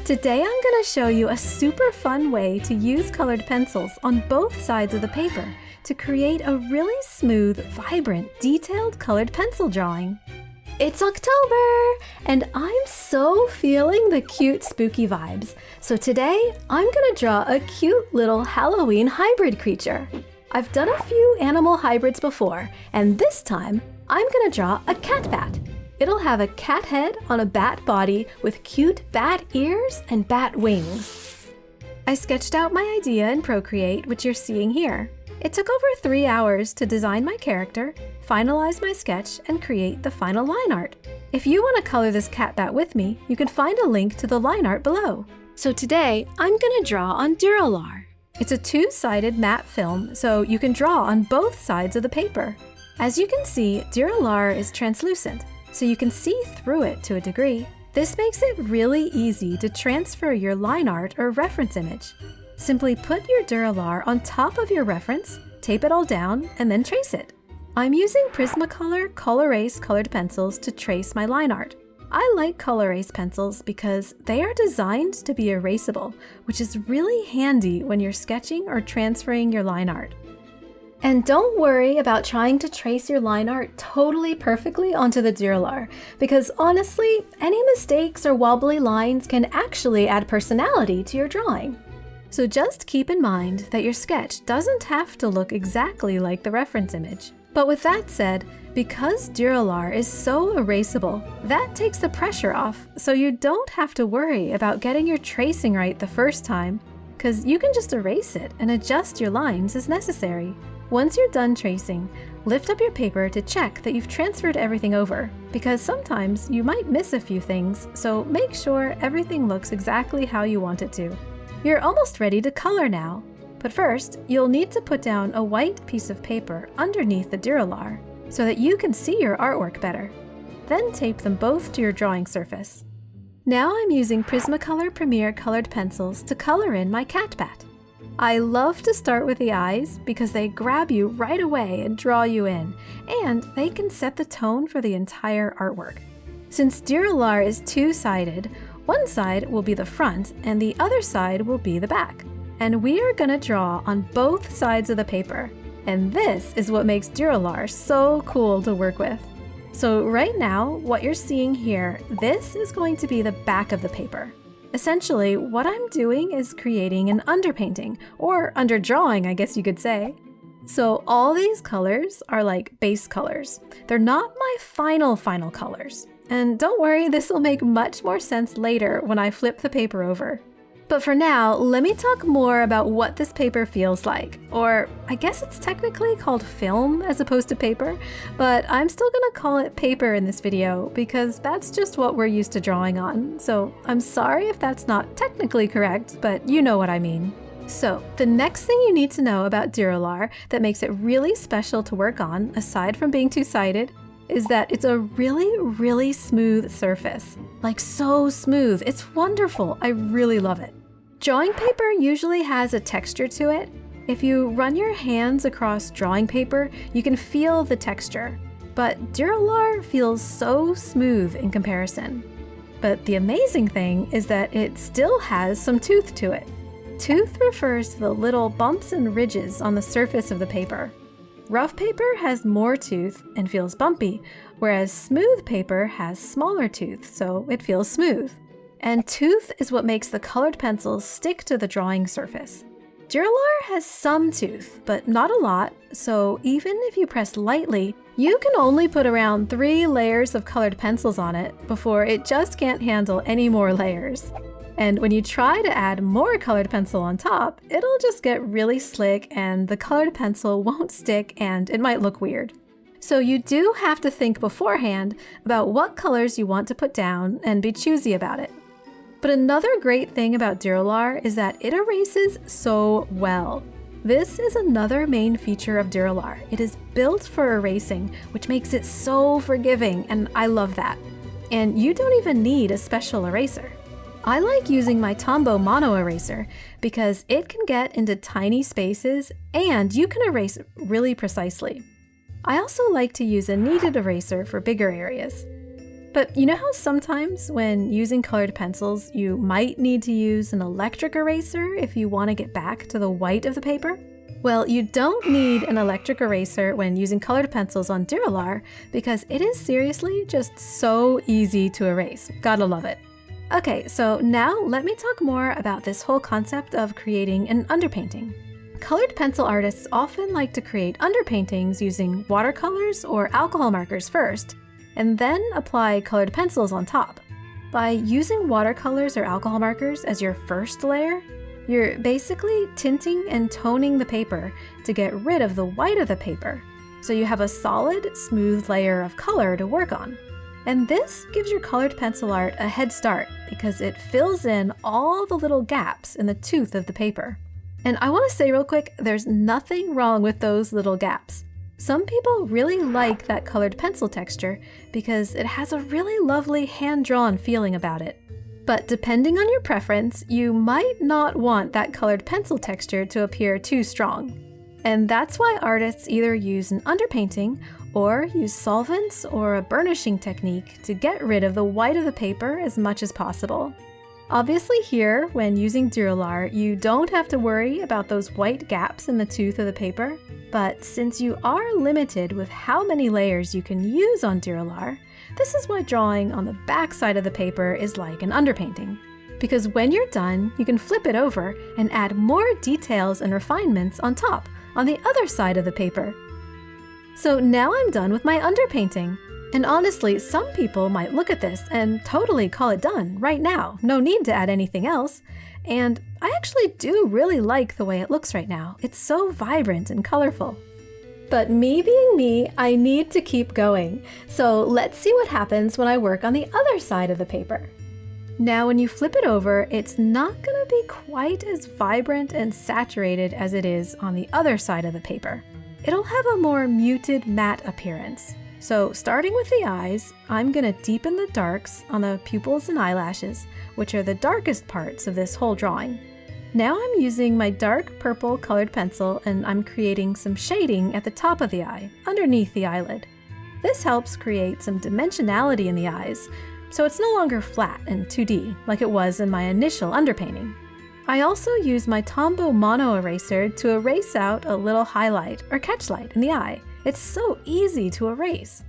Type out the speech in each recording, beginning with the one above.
Today I'm going to show you a super fun way to use colored pencils on both sides of the paper to create a really smooth, vibrant, detailed colored pencil drawing. It's October, and I'm so feeling the cute, spooky vibes. So today, I'm gonna draw a cute little Halloween hybrid creature. I've done a few animal hybrids before, and this time, I'm gonna draw a cat bat. It'll have a cat head on a bat body with cute bat ears and bat wings. I sketched out my idea in Procreate, which you're seeing here. It took over 3 hours to design my character, finalize my sketch, and create the final line art. If you want to color this cat bat with me, you can find a link to the line art below. So today, I'm gonna draw on Dura-Lar. It's a two-sided matte film, so you can draw on both sides of the paper. As you can see, Dura-Lar is translucent, so you can see through it to a degree. This makes it really easy to transfer your line art or reference image. Simply put your Dura-Lar on top of your reference, tape it all down, and then trace it. I'm using Prismacolor Color-Ace colored pencils to trace my line art. I like Color-Ace pencils because they are designed to be erasable, which is really handy when you're sketching or transferring your line art. And don't worry about trying to trace your line art totally perfectly onto the Dura-Lar, because honestly, any mistakes or wobbly lines can actually add personality to your drawing. So just keep in mind that your sketch doesn't have to look exactly like the reference image. But with that said, because Dura-Lar is so erasable, that takes the pressure off, so you don't have to worry about getting your tracing right the first time, because you can just erase it and adjust your lines as necessary. Once you're done tracing, lift up your paper to check that you've transferred everything over, because sometimes you might miss a few things, so make sure everything looks exactly how you want it to. You're almost ready to color now, but first, you'll need to put down a white piece of paper underneath the Dura-Lar so that you can see your artwork better. Then tape them both to your drawing surface. Now I'm using Prismacolor Premier colored pencils to color in my cat bat. I love to start with the eyes because they grab you right away and draw you in, and they can set the tone for the entire artwork. Since Dura-Lar is two-sided, one side will be the front and the other side will be the back. And we are gonna draw on both sides of the paper. And this is what makes Dura-Lar so cool to work with. So right now, what you're seeing here, this is going to be the back of the paper. Essentially, what I'm doing is creating an underpainting, or underdrawing, I guess you could say. So all these colors are like base colors. They're not my final colors. And don't worry, this will make much more sense later when I flip the paper over. But for now, let me talk more about what this paper feels like. Or I guess it's technically called film as opposed to paper, but I'm still gonna call it paper in this video because that's just what we're used to drawing on. So I'm sorry if that's not technically correct, but you know what I mean. So the next thing you need to know about Dura-Lar that makes it really special to work on, aside from being two-sided, is that it's a really smooth surface. Like so smooth, it's wonderful, I really love it. Drawing paper usually has a texture to it. If you run your hands across drawing paper, you can feel the texture. But Dura-Lar feels so smooth in comparison. But the amazing thing is that it still has some tooth to it. Tooth refers to the little bumps and ridges on the surface of the paper. Rough paper has more tooth and feels bumpy, whereas smooth paper has smaller tooth, so it feels smooth. And tooth is what makes the colored pencils stick to the drawing surface. Dura-Lar has some tooth, but not a lot, so even if you press lightly, you can only put around 3 layers of colored pencils on it before it just can't handle any more layers. And when you try to add more colored pencil on top, it'll just get really slick and the colored pencil won't stick and it might look weird. So you do have to think beforehand about what colors you want to put down and be choosy about it. But another great thing about Dura-Lar is that it erases so well. This is another main feature of Dura-Lar. It is built for erasing, which makes it so forgiving, and I love that. And you don't even need a special eraser. I like using my Tombow Mono Eraser because it can get into tiny spaces and you can erase really precisely. I also like to use a kneaded eraser for bigger areas. But you know how sometimes when using colored pencils, you might need to use an electric eraser if you want to get back to the white of the paper? Well, you don't need an electric eraser when using colored pencils on Dura-Lar because it is seriously just so easy to erase. Gotta love it. Okay, so now let me talk more about this whole concept of creating an underpainting. Colored pencil artists often like to create underpaintings using watercolors or alcohol markers first, and then apply colored pencils on top. By using watercolors or alcohol markers as your first layer, you're basically tinting and toning the paper to get rid of the white of the paper, so you have a solid, smooth layer of color to work on. And this gives your colored pencil art a head start because it fills in all the little gaps in the tooth of the paper. And I want to say real quick, there's nothing wrong with those little gaps. Some people really like that colored pencil texture because it has a really lovely hand-drawn feeling about it. But depending on your preference, you might not want that colored pencil texture to appear too strong. And that's why artists either use an underpainting or use solvents or a burnishing technique to get rid of the white of the paper as much as possible. Obviously here, when using Dura-Lar, you don't have to worry about those white gaps in the tooth of the paper, but since you are limited with how many layers you can use on Dura-Lar, this is why drawing on the back side of the paper is like an underpainting. Because when you're done, you can flip it over and add more details and refinements on top, on the other side of the paper. So now I'm done with my underpainting. And honestly, some people might look at this and totally call it done right now. No need to add anything else. And I actually do really like the way it looks right now. It's so vibrant and colorful. But me being me, I need to keep going. So let's see what happens when I work on the other side of the paper. Now when you flip it over, it's not gonna be quite as vibrant and saturated as it is on the other side of the paper. It'll have a more muted matte appearance. So starting with the eyes, I'm gonna deepen the darks on the pupils and eyelashes, which are the darkest parts of this whole drawing. Now I'm using my dark purple colored pencil and I'm creating some shading at the top of the eye, underneath the eyelid. This helps create some dimensionality in the eyes, so it's no longer flat and 2D like it was in my initial underpainting. I also use my Tombow Mono Eraser to erase out a little highlight or catchlight in the eye. It's so easy to erase.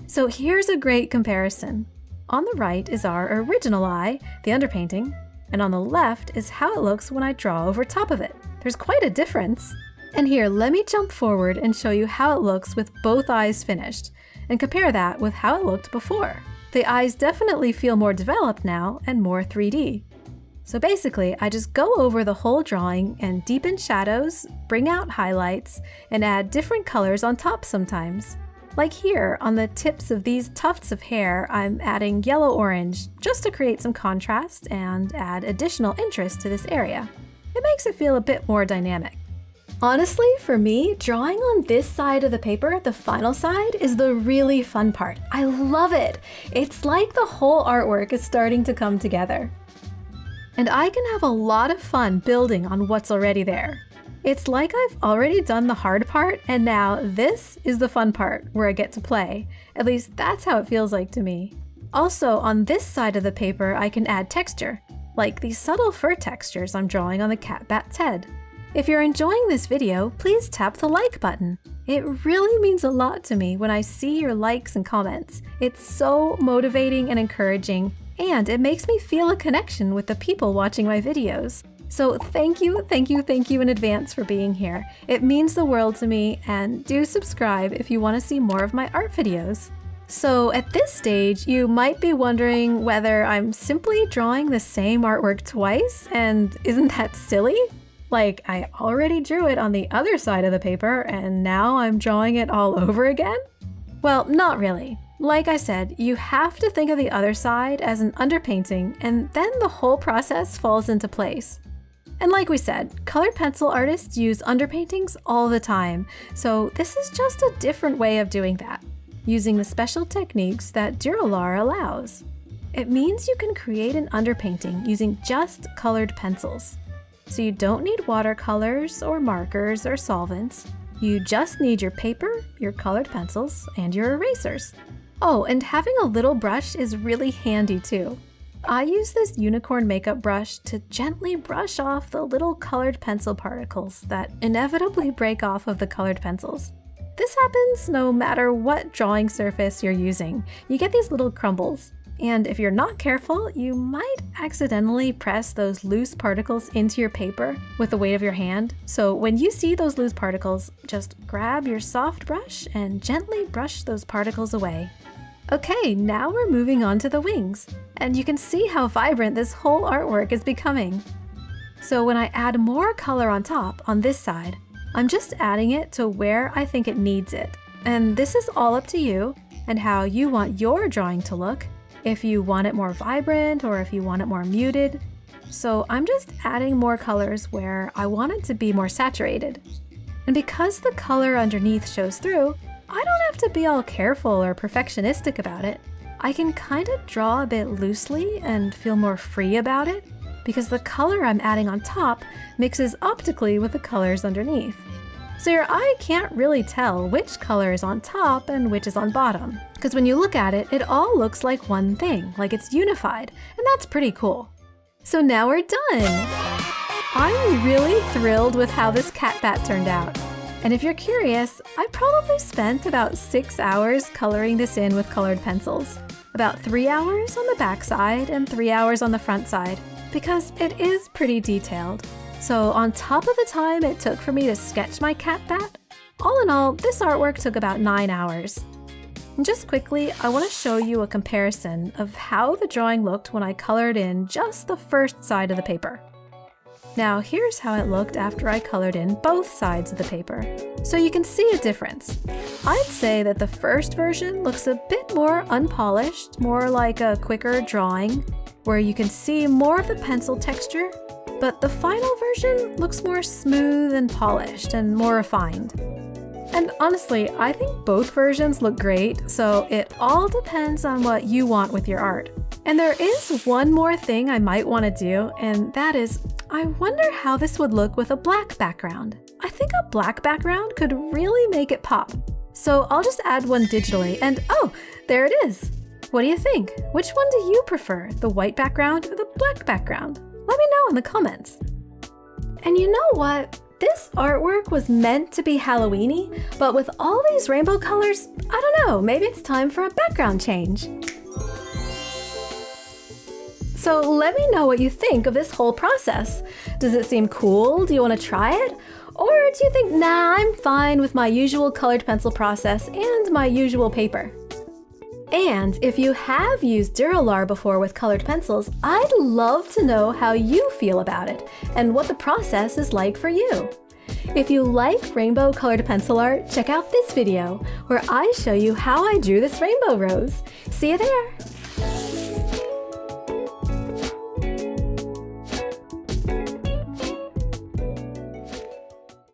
So here's a great comparison. On the right is our original eye, the underpainting, and on the left is how it looks when I draw over top of it. There's quite a difference. And here, let me jump forward and show you how it looks with both eyes finished, and compare that with how it looked before. The eyes definitely feel more developed now and more 3D. So basically, I just go over the whole drawing and deepen shadows, bring out highlights, and add different colors on top sometimes. Like here, on the tips of these tufts of hair, I'm adding yellow-orange just to create some contrast and add additional interest to this area. It makes it feel a bit more dynamic. Honestly, for me, drawing on this side of the paper, the final side, is the really fun part. I love it! It's like the whole artwork is starting to come together. And I can have a lot of fun building on what's already there. It's like I've already done the hard part, and now this is the fun part where I get to play. At least that's how it feels like to me. Also, on this side of the paper, I can add texture, like these subtle fur textures I'm drawing on the cat bat's head. If you're enjoying this video, please tap the like button. It really means a lot to me when I see your likes and comments. It's so motivating and encouraging, and it makes me feel a connection with the people watching my videos. So thank you in advance for being here. It means the world to me, and do subscribe if you want to see more of my art videos. So at this stage, you might be wondering whether I'm simply drawing the same artwork twice, and isn't that silly? Like, I already drew it on the other side of the paper, and now I'm drawing it all over again? Well, not really. Like I said, you have to think of the other side as an underpainting, and then the whole process falls into place. And like we said, colored pencil artists use underpaintings all the time, so this is just a different way of doing that, using the special techniques that Dura-Lar allows. It means you can create an underpainting using just colored pencils. So you don't need watercolors or markers or solvents. You just need your paper, your colored pencils, and your erasers. Oh, and having a little brush is really handy too. I use this unicorn makeup brush to gently brush off the little colored pencil particles that inevitably break off of the colored pencils. This happens no matter what drawing surface you're using. You get these little crumbles. And if you're not careful, you might accidentally press those loose particles into your paper with the weight of your hand. So when you see those loose particles, just grab your soft brush and gently brush those particles away. Okay, now we're moving on to the wings, and you can see how vibrant this whole artwork is becoming. So when I add more color on top, on this side, I'm just adding it to where I think it needs it. And this is all up to you and how you want your drawing to look. If you want it more vibrant or if you want it more muted. So I'm just adding more colors where I want it to be more saturated. And because the color underneath shows through, I don't have to be all careful or perfectionistic about it. I can kind of draw a bit loosely and feel more free about it because the color I'm adding on top mixes optically with the colors underneath. So your eye can't really tell which color is on top and which is on bottom. Because when you look at it, it all looks like one thing, like it's unified, and that's pretty cool. So now we're done! I'm really thrilled with how this cat bat turned out. And if you're curious, I probably spent about 6 hours coloring this in with colored pencils. About 3 hours on the back side and 3 hours on the front side, because it is pretty detailed. So on top of the time it took for me to sketch my cat bat, all in all, this artwork took about 9 hours. And just quickly, I want to show you a comparison of how the drawing looked when I colored in just the first side of the paper. Now here's how it looked after I colored in both sides of the paper. So you can see a difference. I'd say that the first version looks a bit more unpolished, more like a quicker drawing, where you can see more of the pencil texture, but the final version looks more smooth and polished and more refined. And honestly, I think both versions look great, so it all depends on what you want with your art. And there is one more thing I might want to do, and that is, I wonder how this would look with a black background. I think a black background could really make it pop. So I'll just add one digitally, and oh, there it is! What do you think? Which one do you prefer, the white background or the black background? Let me know in the comments. And you know what? This artwork was meant to be Halloween-y, but with all these rainbow colors, I don't know, maybe it's time for a background change. So let me know what you think of this whole process. Does it seem cool? Do you want to try it? Or do you think, nah, I'm fine with my usual colored pencil process and my usual paper? And if you have used Dura-Lar before with colored pencils, I'd love to know how you feel about it and what the process is like for you. If you like rainbow colored pencil art, check out this video where I show you how I drew this rainbow rose. See you there!